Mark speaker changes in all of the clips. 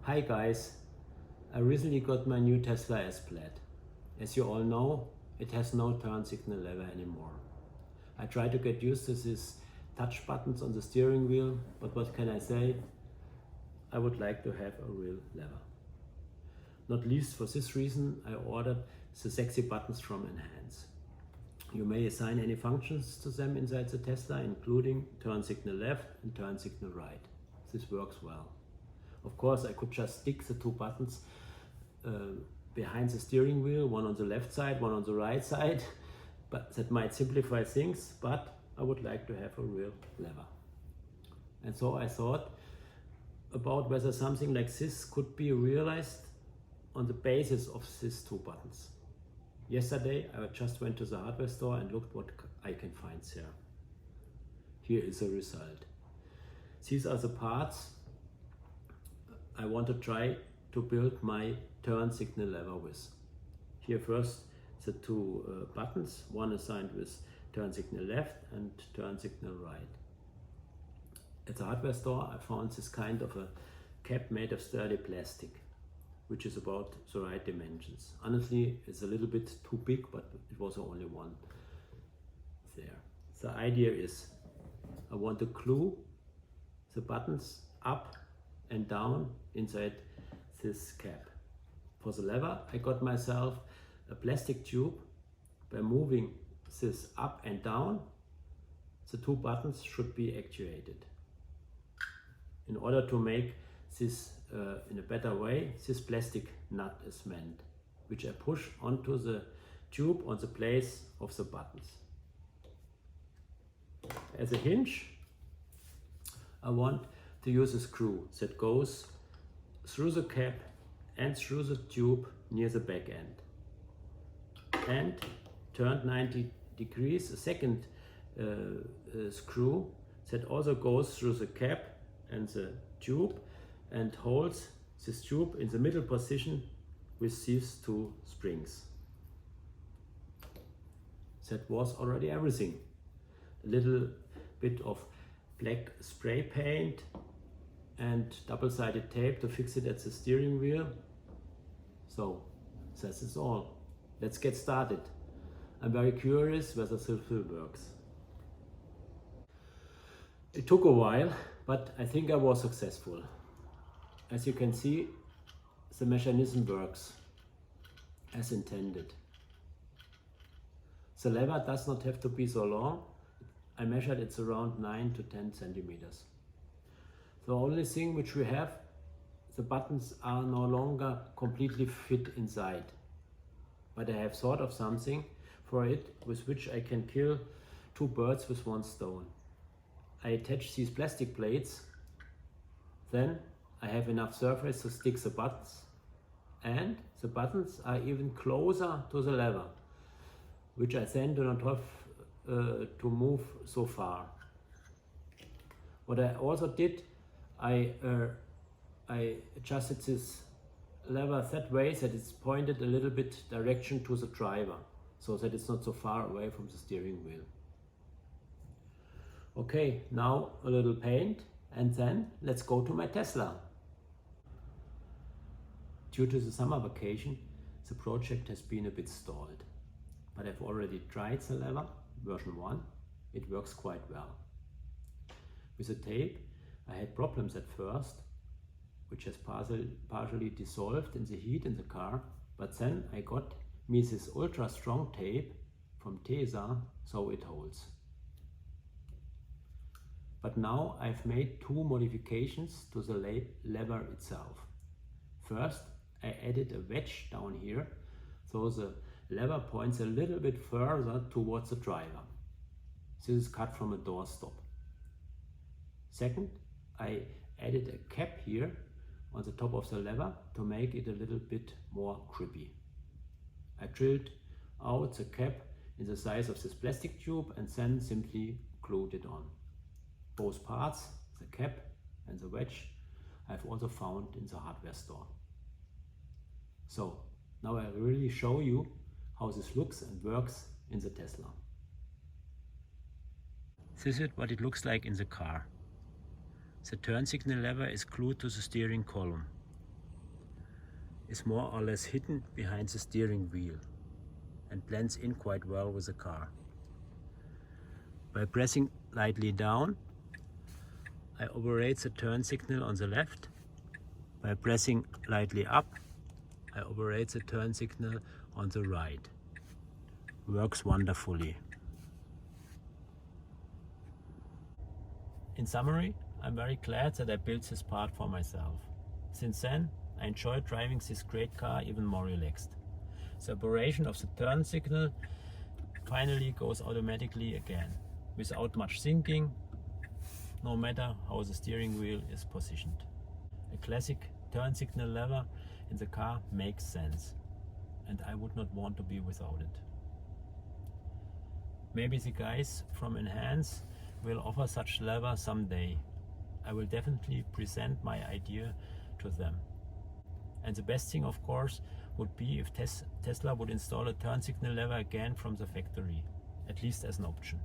Speaker 1: Hi guys, I recently got my new Tesla S Plaid. As you all know, it has no turn signal lever anymore. I tried to get used to these touch buttons on the steering wheel, but what can I say? I would like to have a real lever. Not least for this reason, I ordered the sexy buttons from Enhance. You may assign any functions to them inside the Tesla, including turn signal left and turn signal right. This works well. Of course, I could just stick the two buttons behind the steering wheel, one on the left side, one on the right side, but that might simplify things, but I would like to have a real lever. And so I thought about whether something like this could be realized on the basis of these two buttons. Yesterday, I just went to the hardware store and looked what I can find there. Here is the result. These are the parts I want to try to build my turn signal lever with. Here first the two buttons, one assigned with turn signal left and turn signal right. At the hardware store I found this kind of a cap made of sturdy plastic, which is about the right dimensions. Honestly, it's a little bit too big, but it was only one there. The idea is I want to glue the buttons up and down inside this cap. For the lever, I got myself a plastic tube. By moving this up and down, the two buttons should be actuated. In order to make this in a better way, this plastic nut is meant, which I push onto the tube on the place of the buttons. As a hinge, I want to use a screw that goes through the cap and through the tube near the back end, and turned 90 degrees, a second screw that also goes through the cap and the tube and holds this tube in the middle position with these two springs. That was already everything. A little bit of black spray paint and double-sided tape to fix it at the steering wheel. So this is all. Let's get started. I'm very curious whether this works. It took a while, but I think I was successful. As you can see, the mechanism works as intended. The lever does not have to be so long. I measured it's around 9 to 10 centimeters. The only thing which we have, the buttons are no longer completely fit inside. But I have thought of something for it with which I can kill two birds with one stone. I attach these plastic plates, then I have enough surface to stick the buttons, and the buttons are even closer to the lever, which I then do not have to move so far. What I also did, I adjusted this lever that way that it's pointed a little bit direction to the driver, so that it's not so far away from the steering wheel. Okay, now a little paint, and then let's go to my Tesla. Due to the summer vacation, the project has been a bit stalled, but I've already tried the lever, version 1. It works quite well. With the tape, I had problems at first, which has partially dissolved in the heat in the car, but then I got me this ultra strong tape from Tesa, so it holds. But now I've made two modifications to the lever itself. First, I added a wedge down here, so the lever points a little bit further towards the driver. This is cut from a doorstop. Second, I added a cap here on the top of the lever to make it a little bit more grippy. I drilled out the cap in the size of this plastic tube and then simply glued it on. Both parts, the cap and the wedge, I've also found in the hardware store. So now I really show you how this looks and works in the Tesla. This is what it looks like in the car. The turn signal lever is glued to the steering column. is more or less hidden behind the steering wheel and blends in quite well with the car. By pressing lightly down, I operate the turn signal on the left. By pressing lightly up, I operate the turn signal on the right. Works wonderfully. In summary, I'm very glad that I built this part for myself. Since then, I enjoy driving this great car even more relaxed. The operation of the turn signal finally goes automatically again, without much thinking, no matter how the steering wheel is positioned. A classic turn signal lever in the car makes sense, and I would not want to be without it. Maybe the guys from Enhance will offer such lever someday. I will definitely present my idea to them. And the best thing, of course, would be if Tesla would install a turn signal lever again from the factory, at least as an option.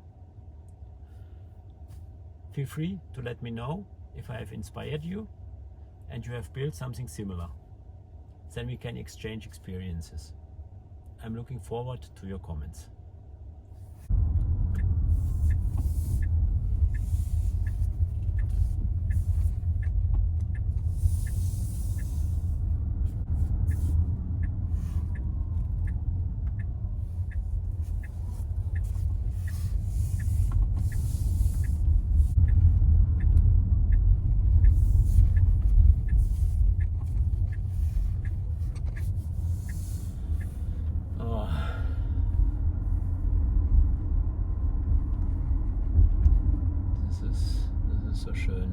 Speaker 1: Feel free to let me know if I have inspired you and you have built something similar. Then we can exchange experiences. I'm looking forward to your comments. Das ist so schön.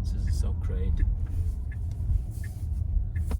Speaker 1: This is so great.